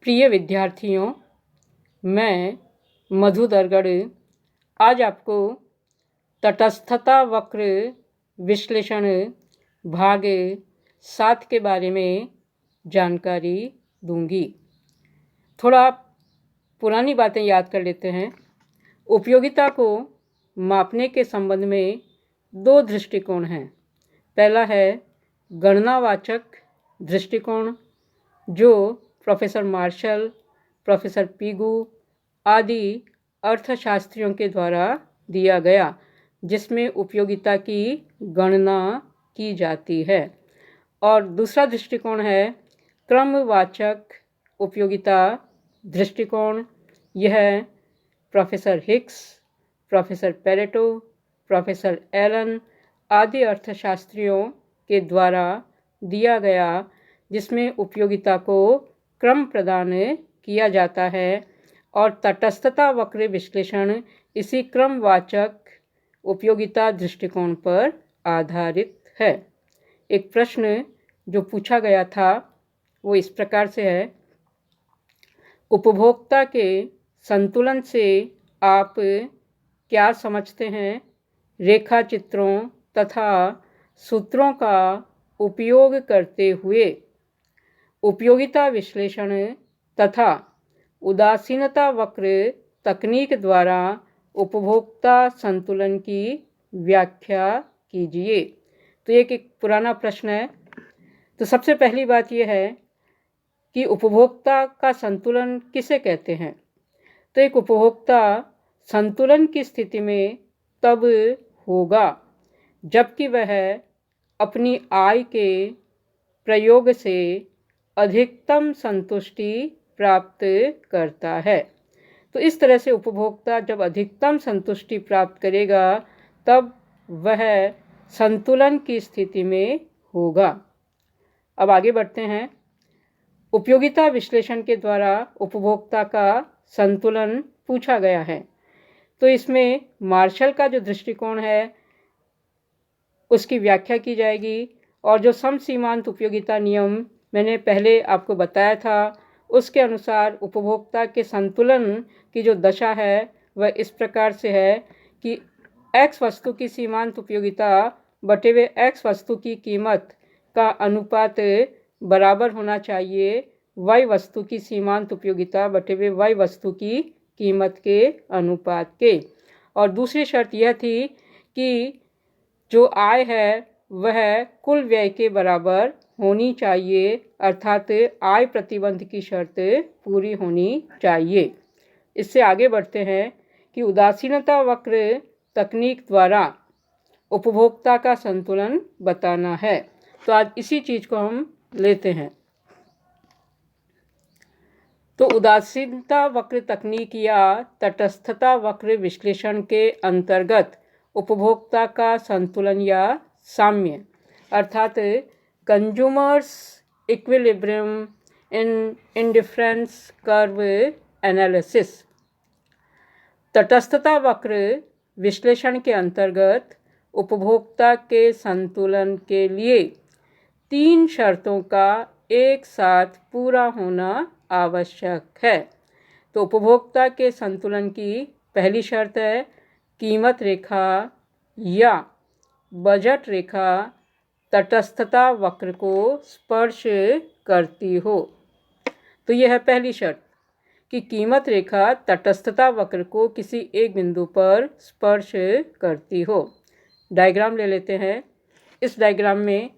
प्रिय विद्यार्थियों, मैं मधु दरगढ़ आज आपको तटस्थता वक्र विश्लेषण भाग 7 के बारे में जानकारी दूंगी। थोड़ा पुरानी बातें याद कर लेते हैं। उपयोगिता को मापने के संबंध में 2 दृष्टिकोण हैं। पहला है गणनावाचक दृष्टिकोण, जो प्रोफेसर मार्शल, प्रोफेसर पीगू आदि अर्थशास्त्रियों के द्वारा दिया गया, जिसमें उपयोगिता की गणना की जाती है। और दूसरा दृष्टिकोण है क्रमवाचक उपयोगिता दृष्टिकोण। यह professor Hicks, professor Pareto, professor Allen आदि अर्थशास्त्रियों के द्वारा दिया गया, जिसमें उपयोगिता को क्रम प्रदान किया जाता है और तटस्थता वक्र विश्लेषण इसी क्रमवाचक उपयोगिता दृष्टिकोण पर आधारित है। एक प्रश्न जो पूछा गया था वो इस प्रकार से है: उपभोक्ता के संतुलन से आप क्या समझते हैं? रेखा चित्रों तथा सूत्रों का उपयोग करते हुए उपयोगिता विश्लेषण तथा उदासीनता वक्र तकनीक द्वारा उपभोक्ता संतुलन की व्याख्या कीजिए। तो एक पुराना प्रश्न है। तो सबसे पहली बात यह है कि उपभोक्ता का संतुलन किसे कहते हैं? तो एक उपभोक्ता संतुलन की स्थिति में तब होगा जबकि वह अपनी आय के प्रयोग से अधिकतम संतुष्टि प्राप्त करता है। तो इस तरह से उपभोक्ता जब अधिकतम संतुष्टि प्राप्त करेगा तब वह संतुलन की स्थिति में होगा। अब आगे बढ़ते हैं। उपयोगिता विश्लेषण के द्वारा उपभोक्ता का संतुलन पूछा गया है। तो इसमें मार्शल का जो दृष्टिकोण है उसकी व्याख्या की जाएगी, और जो समसीमांत उपयोगिता नियम मैंने पहले आपको बताया था उसके अनुसार उपभोक्ता के संतुलन की जो दशा है वह इस प्रकार से है कि x वस्तु की सीमांत उपयोगिता बटे हुए x वस्तु की कीमत का अनुपात बराबर होना चाहिए y वस्तु की सीमांत उपयोगिता बटे हुए y वस्तु की कीमत के अनुपात के। और दूसरी शर्त यह थी कि जो आय है वह कुल व्यय के बराबर होनी चाहिए, अर्थात आय प्रतिबंध की शर्त पूरी होनी चाहिए। इससे आगे बढ़ते हैं कि उदासीनता वक्र तकनीक द्वारा उपभोक्ता का संतुलन बताना है। तो आज इसी चीज़ को हम लेते हैं। तो उदासीनता वक्र तकनीक या तटस्थता वक्र विश्लेषण के अंतर्गत उपभोक्ता का संतुलन या साम्य, अर्थात कंज्यूमर्स इक्विलिब्रियम इन इंडिफरेंस कर्व एनालिसिस, तटस्थता वक्र विश्लेषण के अंतर्गत उपभोक्ता के संतुलन के लिए 3 शर्तों का एक साथ पूरा होना आवश्यक है। तो उपभोक्ता के संतुलन की पहली शर्त है कीमत रेखा या बजट रेखा तटस्थता वक्र को स्पर्श करती हो। तो यह है पहली शर्त कि कीमत रेखा तटस्थता वक्र को किसी एक बिंदु पर स्पर्श करती हो। डायग्राम ले लेते हैं। इस डायग्राम में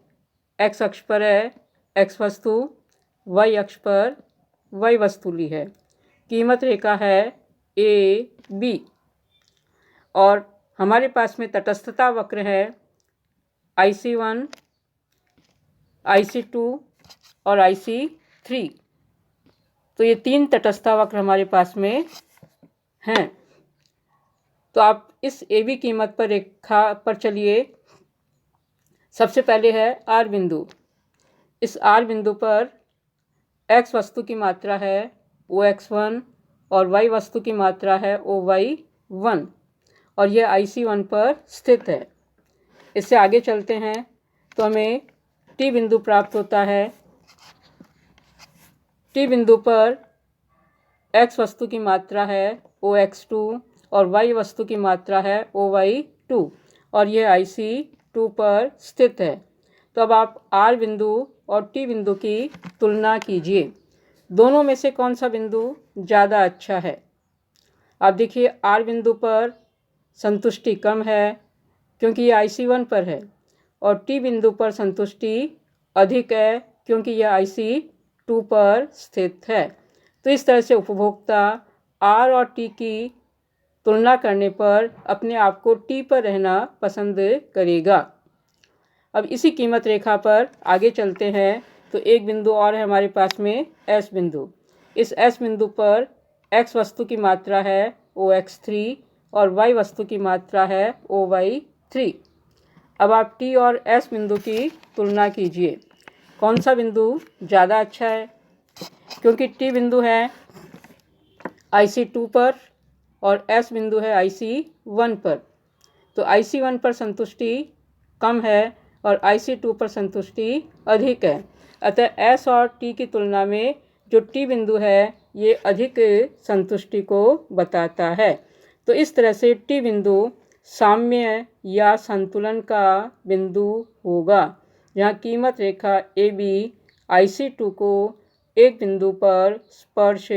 x अक्ष पर है x वस्तु, y अक्ष पर y वस्तु ली है। कीमत रेखा है AB और हमारे पास में तटस्थता वक्र है IC1, IC2 और IC3। तो ये 3 तटस्थता वक्र हमारे पास में हैं। तो आप इस AB कीमत पर रेखा पर चलिए। सबसे पहले है R बिंदु। इस R बिंदु पर X वस्तु की मात्रा है OX1 और Y वस्तु की मात्रा है OY1 और यह IC1 पर स्थित है। इससे आगे चलते हैं तो हमें T बिंदु प्राप्त होता है। T बिंदु पर x वस्तु की मात्रा है OX2 और y वस्तु की मात्रा है OY2 और यह IC2 पर स्थित है। तो अब आप R बिंदु और T बिंदु की तुलना कीजिए, दोनों में से कौन सा बिंदु ज़्यादा अच्छा है। आप देखिए R बिंदु पर संतुष्टि कम है क्योंकि ये IC1 पर है और T बिंदु पर संतुष्टि अधिक है क्योंकि यह IC2 पर स्थित है। तो इस तरह से उपभोक्ता R और T की तुलना करने पर अपने आप को T पर रहना पसंद करेगा। अब इसी कीमत रेखा पर आगे चलते हैं तो एक बिंदु और है हमारे पास में S बिंदु। इस S बिंदु पर X वस्तु की मात्रा है OX3 और Y वस्तु की मात्रा है OY3। अब आप T और S बिंदु की तुलना कीजिए, कौन सा बिंदु ज़्यादा अच्छा है। क्योंकि T बिंदु है IC2 पर और S बिंदु है IC1 पर, तो IC1 पर संतुष्टि कम है और IC2 पर संतुष्टि अधिक है। अतः S और T की तुलना में जो T बिंदु है ये अधिक संतुष्टि को बताता है। तो इस तरह से T बिंदु साम्य या संतुलन का बिंदु होगा, जहाँ कीमत रेखा AB IC2 को एक बिंदु पर स्पर्श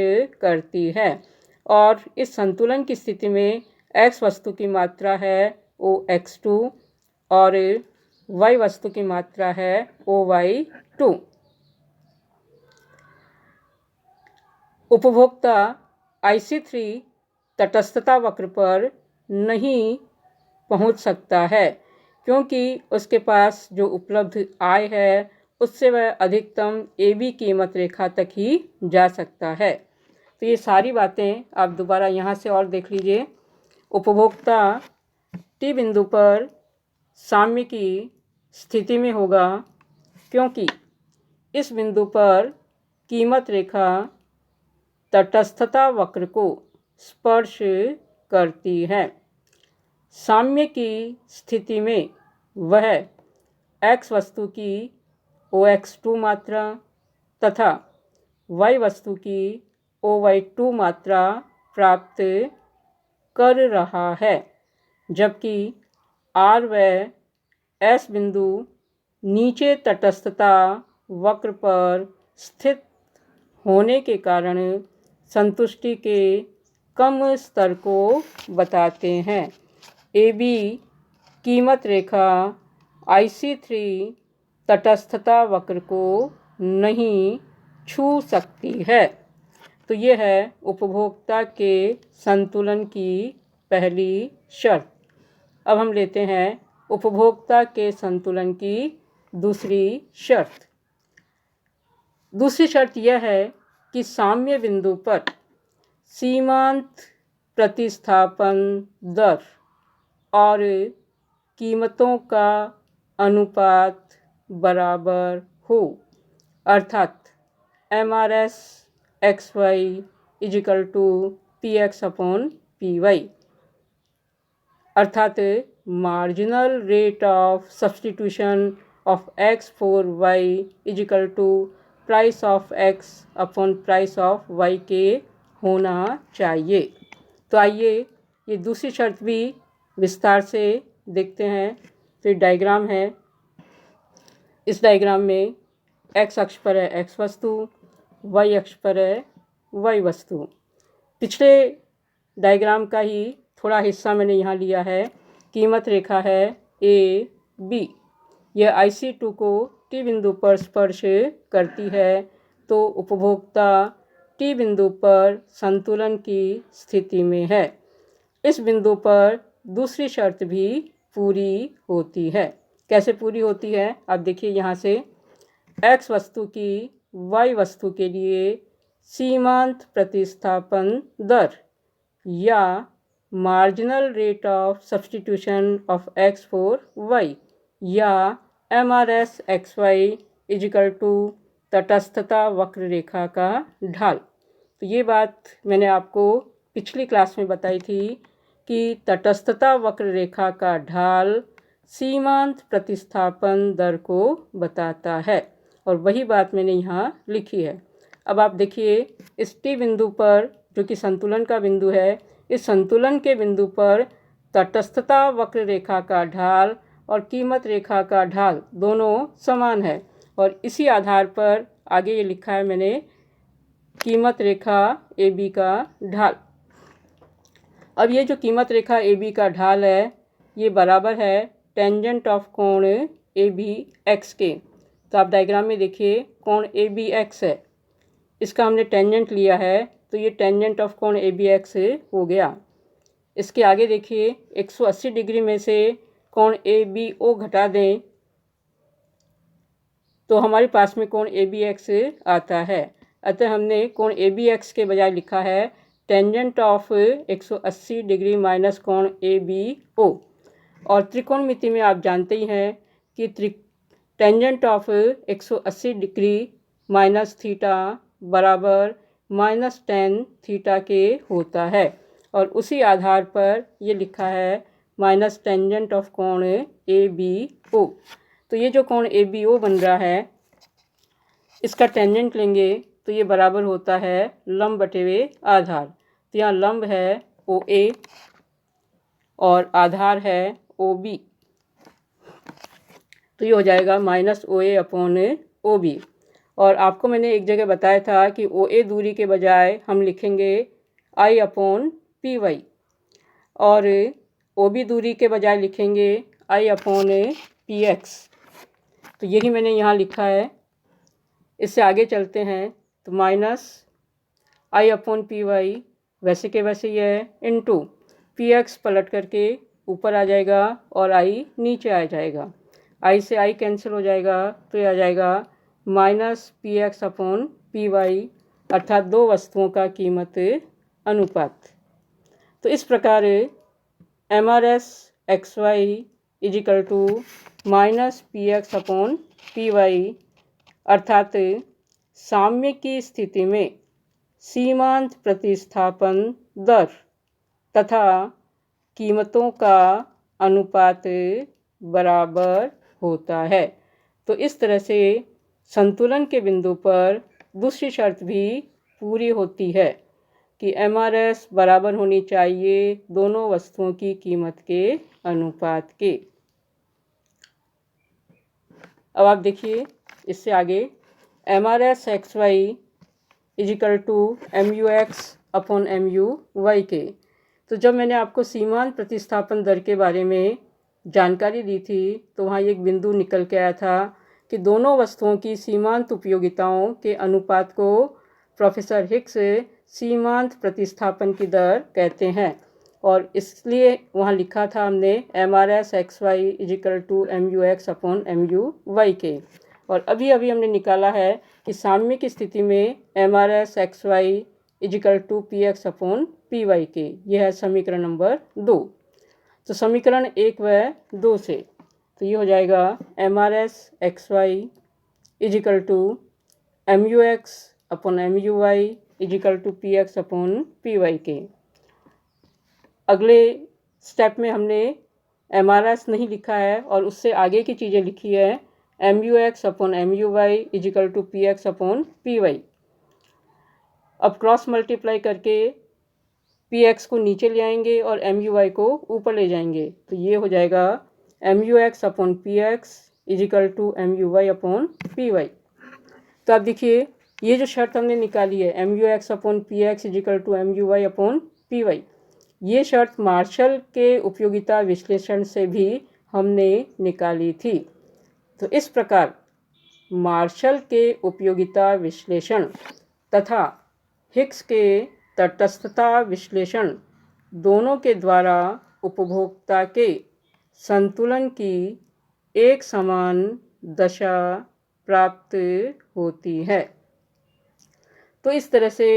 करती है और इस संतुलन की स्थिति में X वस्तु की मात्रा है OX2 और Y वस्तु की मात्रा है OY2। उपभोक्ता IC3 तटस्थता वक्र पर नहीं पहुंच सकता है क्योंकि उसके पास जो उपलब्ध आय है उससे वह अधिकतम AB कीमत रेखा तक ही जा सकता है। तो ये सारी बातें आप दोबारा यहाँ से और देख लीजिए। उपभोक्ता T बिंदु पर साम्य की स्थिति में होगा क्योंकि इस बिंदु पर कीमत रेखा तटस्थता वक्र को स्पर्श करती है। साम्य की स्थिति में वह X वस्तु की OX2 मात्रा तथा Y वस्तु की OY2 मात्रा प्राप्त कर रहा है, जबकि R व S बिंदु नीचे तटस्थता वक्र पर स्थित होने के कारण संतुष्टि के कम स्तर को बताते हैं। AB कीमत रेखा IC3 तटस्थता वक्र को नहीं छू सकती है। तो ये है उपभोक्ता के संतुलन की पहली शर्त। अब हम लेते हैं उपभोक्ता के संतुलन की दूसरी शर्त। दूसरी शर्त यह है कि साम्य बिंदु पर सीमांत प्रतिस्थापन दर और कीमतों का अनुपात बराबर हो, अर्थात MRS XY = PX/PY, अर्थात marginal rate of substitution of X for Y = price of X upon price of Y के होना चाहिए। तो आइए ये दूसरी शर्त भी विस्तार से देखते हैं। तो डायग्राम है, इस डायग्राम में X अक्ष पर है X वस्तु, Y अक्ष पर है Y वस्तु। पिछले डायग्राम का ही थोड़ा हिस्सा मैंने यहाँ लिया है। कीमत रेखा है AB, यह IC2 को T बिंदु पर स्पर्श करती है, तो उपभोक्ता T बिंदु पर संतुलन की स्थिति में है। इस बिंदु पर दूसरी शर्त भी पूरी होती है। कैसे पूरी होती है आप देखिए यहाँ से, X वस्तु की Y वस्तु के लिए सीमांत प्रतिस्थापन दर या marginal rate of substitution of X for Y या MRS XY = तटस्थता वक्र रेखा का ढाल। तो ये बात मैंने आपको पिछली क्लास में बताई थी कि तटस्थता वक्र रेखा का ढाल सीमांत प्रतिस्थापन दर को बताता है और वही बात मैंने यहाँ लिखी है। अब आप देखिए इस T बिंदु पर जो कि संतुलन का बिंदु है, इस संतुलन के बिंदु पर तटस्थता वक्र रेखा का ढाल और कीमत रेखा का ढाल दोनों समान है। और इसी आधार पर आगे ये लिखा है मैंने कीमत रेखा AB का ढाल। अब ये जो कीमत रेखा AB का ढाल है ये बराबर है टेंजेंट ऑफ कोण ABX के। तो आप डायग्राम में देखिए कोण ABX है, इसका हमने टेंजेंट लिया है तो ये टेंजेंट ऑफ कोण ABX हो गया। इसके आगे देखिए 180 डिग्री में से कोण ABO घटा दें तो हमारे पास में कोण ABX आता है। अतः हमने कोण ABX के बजाय लिखा है टेंजेंट ऑफ 180 डिग्री माइनस कोण ABO। और त्रिकोणमिति में आप जानते ही हैं कि tangent of 180 degree minus theta बराबर माइनस टेन थीटा के होता है। और उसी आधार पर ये लिखा है माइनस टेंजेंट ऑफ कोण ABO। तो ये जो कोण ABO बन रहा है इसका टेंजेंट लेंगे तो ये बराबर होता है लंब बटे हुए आधार। तो यहाँ लंब है OA और आधार है OB, तो ये हो जाएगा माइनस OA अपॉन OB। और आपको मैंने एक जगह बताया था कि OA दूरी के बजाय हम लिखेंगे I अपॉन PY और OB दूरी के बजाय लिखेंगे I अपॉन PX। तो यही मैंने यहाँ लिखा है। इससे आगे चलते हैं तो माइनस I अपॉन PY वैसे के वैसे ही है इनटू PX पलट करके ऊपर आ जाएगा और I नीचे आ जाएगा। I से I कैंसिल हो जाएगा तो ये आ जाएगा माइनस PX अपॉन PY, अर्थात दो वस्तुओं का कीमत अनुपात। तो इस प्रकार MRS XY equal to minus PX upon PY अर्थात साम्य की स्थिति में सीमांत प्रतिस्थापन दर तथा कीमतों का अनुपात बराबर होता है। तो इस तरह से संतुलन के बिंदु पर दूसरी शर्त भी पूरी होती है कि MRS बराबर होनी चाहिए दोनों वस्तुओं की कीमत के अनुपात के। अब आप देखिए इससे आगे MRS XY equal to MUX upon MUY के। तो जब मैंने आपको सीमांत प्रतिस्थापन दर के बारे में जानकारी दी थी तो वहाँ एक बिंदु निकल के आया था कि दोनों वस्तुओं की सीमांत उपयोगिताओं के अनुपात को प्रोफेसर हिक्स सीमांत प्रतिस्थापन की दर कहते हैं। और इसलिए वहाँ लिखा था हमने MRS XY equal to MUX upon MUY के। और अभी अभी हमने निकाला है कि साम्य की स्थिति में MRS XY equal to PX upon PY के। यह है समीकरण नंबर 2। तो समीकरण 1 व 2 से तो ये हो जाएगा MRS XY equal to MUX upon MUY equal to PX upon PY के। अगले स्टेप में हमने MRS नहीं लिखा है और उससे आगे की चीज़ें लिखी है MUX upon MUY equal to PX upon PY। अब क्रॉस मल्टीप्लाई करके PX को नीचे ले आएंगे और MUY को ऊपर ले जाएंगे तो ये हो जाएगा MUX upon PX equal to MUY upon PY। तो आप देखिए ये जो शर्त हमने निकाली है MUX upon PX equal to MUY upon PY, ये शर्त मार्शल के उपयोगिता विश्लेषण से भी हमने निकाली थी। तो इस प्रकार मार्शल के उपयोगिता विश्लेषण तथा हिक्स के तटस्थता विश्लेषण दोनों के द्वारा उपभोक्ता के संतुलन की एक समान दशा प्राप्त होती है। तो इस तरह से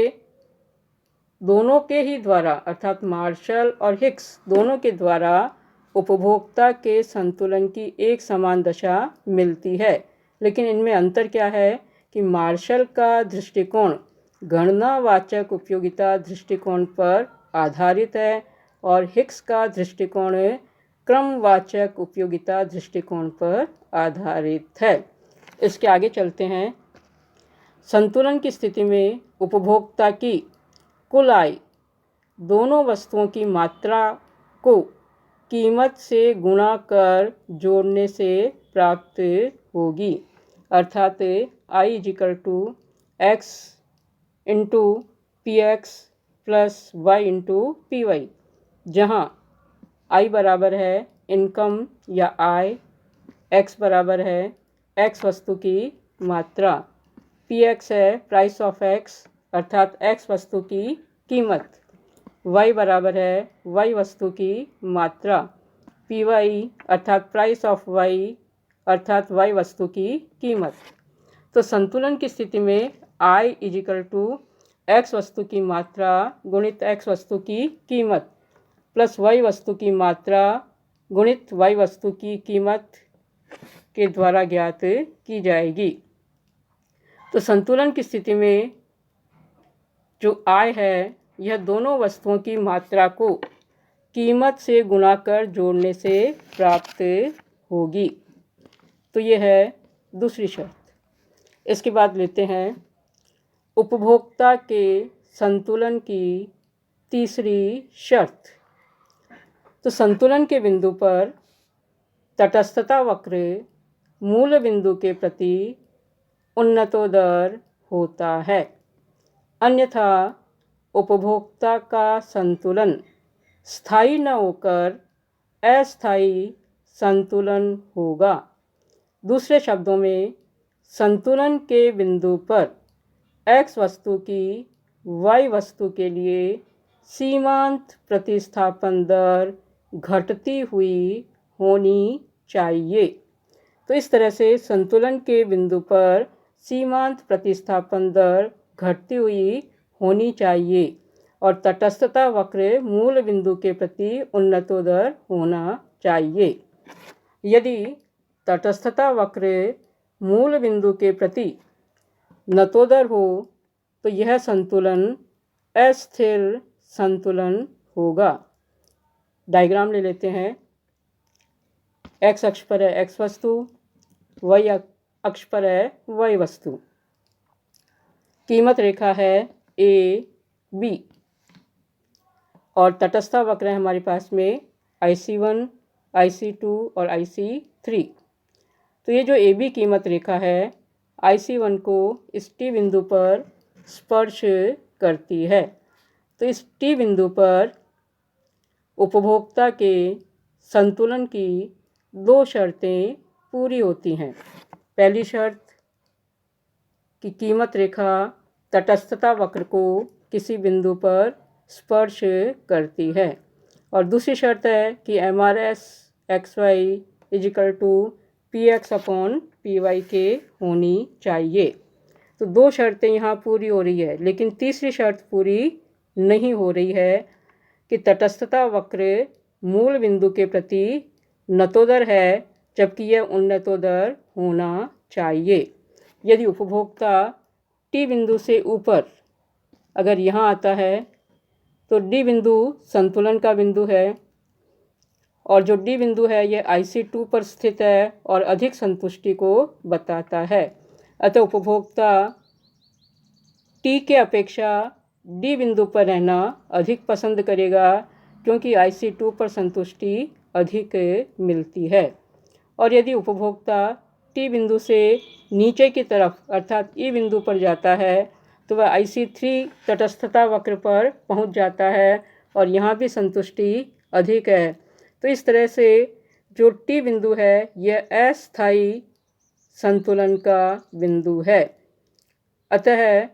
दोनों के ही द्वारा अर्थात मार्शल और हिक्स दोनों के द्वारा उपभोक्ता के संतुलन की एक समान दशा मिलती है। लेकिन इनमें अंतर क्या है कि मार्शल का दृष्टिकोण गणनावाचक उपयोगिता दृष्टिकोण पर आधारित है और हिक्स का दृष्टिकोण क्रमवाचक उपयोगिता दृष्टिकोण पर आधारित है। इसके आगे चलते हैं। संतुलन की स्थिति में उपभोक्ता की कुल आय दोनों वस्तुओं की मात्रा को कीमत से गुणा कर जोड़ने से प्राप्त होगी। अर्थात I equal to x into P x plus y into P y, जहाँ आई बराबर है इनकम या आय, एक्स बराबर है एक्स वस्तु की मात्रा, पी एक्स है प्राइस ऑफ एक्स अर्थात एक्स वस्तु की कीमत, वाई बराबर है वाई वस्तु की मात्रा, पी वाई अर्थात प्राइस ऑफ वाई अर्थात वाई वस्तु की कीमत। तो संतुलन की स्थिति में आई इजिकल टू एक्स वस्तु की मात्रा गुणित एक्स वस्तु की कीमत प्लस वाई वस्तु की मात्रा गुणित वाई वस्तु की कीमत के द्वारा ज्ञात की जाएगी। तो संतुलन की स्थिति में जो आय है यह दोनों वस्तुओं की मात्रा को कीमत से गुणा कर जोड़ने से प्राप्त होगी। तो यह है दूसरी शर्त। इसके बाद लेते हैं उपभोक्ता के संतुलन की तीसरी शर्त। तो संतुलन के बिंदु पर तटस्थता वक्र मूल बिंदु के प्रति उन्नतोदर होता है, अन्यथा उपभोक्ता का संतुलन स्थायी न होकर अस्थायी संतुलन होगा। दूसरे शब्दों में संतुलन के बिंदु पर एक्स वस्तु की वाई वस्तु के लिए सीमांत प्रतिस्थापन दर घटती हुई होनी चाहिए। तो इस तरह से संतुलन के बिंदु पर सीमांत प्रतिस्थापन दर घटती हुई होनी चाहिए और तटस्थता वक्र मूल बिंदु के प्रति उन्नतोदर होना चाहिए। यदि तटस्थता वक्र मूल बिंदु के प्रति नतोदर हो तो यह संतुलन अस्थिर संतुलन होगा। डायग्राम ले लेते हैं। एक्स अक्ष पर है एक्स वस्तु, वाई अक्ष पर है वाई वस्तु। कीमत रेखा है ए बी और तटस्थता वक्र है हमारे पास में IC1, IC2 और IC3। तो ये जो ए बी कीमत रेखा है IC1 को इस टी बिंदु पर स्पर्श करती है। तो इस टी बिंदु पर उपभोक्ता के संतुलन की दो शर्तें पूरी होती हैं। पहली शर्त कि कीमत रेखा तटस्थता वक्र को किसी बिंदु पर स्पर्श करती है और दूसरी शर्त है कि MRS XY equal to PX upon PY के होनी चाहिए। तो दो शर्तें यहाँ पूरी हो रही है, लेकिन तीसरी शर्त पूरी नहीं हो रही है कि तटस्थता वक्र मूल बिंदु के प्रति नतोदर है जबकि यह उन्नतोदर होना चाहिए। यदि उपभोक्ता टी बिंदु से ऊपर अगर यहाँ आता है तो डी बिंदु संतुलन का बिंदु है और जो डी बिंदु है यह IC2 पर स्थित है और अधिक संतुष्टि को बताता है। अतः उपभोक्ता टी के अपेक्षा डी बिंदु पर रहना अधिक पसंद करेगा क्योंकि IC2 पर संतुष्टि अधिक मिलती है। और यदि उपभोक्ता टी बिंदु से नीचे की तरफ अर्थात ई बिंदु पर जाता है तो वह IC3 तटस्थता वक्र पर पहुंच जाता है और यहाँ भी संतुष्टि अधिक है। तो इस तरह से जो टी बिंदु है यह अस्थायी संतुलन का बिंदु है। अतः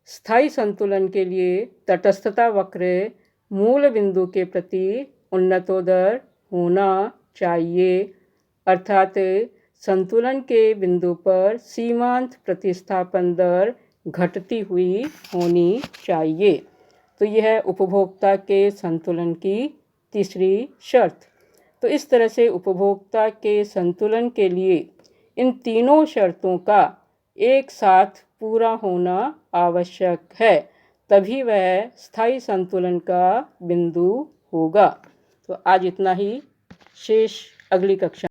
स्थायी संतुलन के लिए तटस्थता वक्र मूल बिंदु के प्रति उन्नतोदर होना चाहिए, अर्थात संतुलन के बिंदु पर सीमांत प्रतिस्थापन दर घटती हुई होनी चाहिए। तो यह उपभोक्ता के संतुलन की तीसरी शर्त। तो इस तरह से उपभोक्ता के संतुलन के लिए इन तीनों शर्तों का एक साथ पूरा होना आवश्यक है, तभी वह स्थायी संतुलन का बिंदु होगा। तो आज इतना ही, शेष अगली कक्षा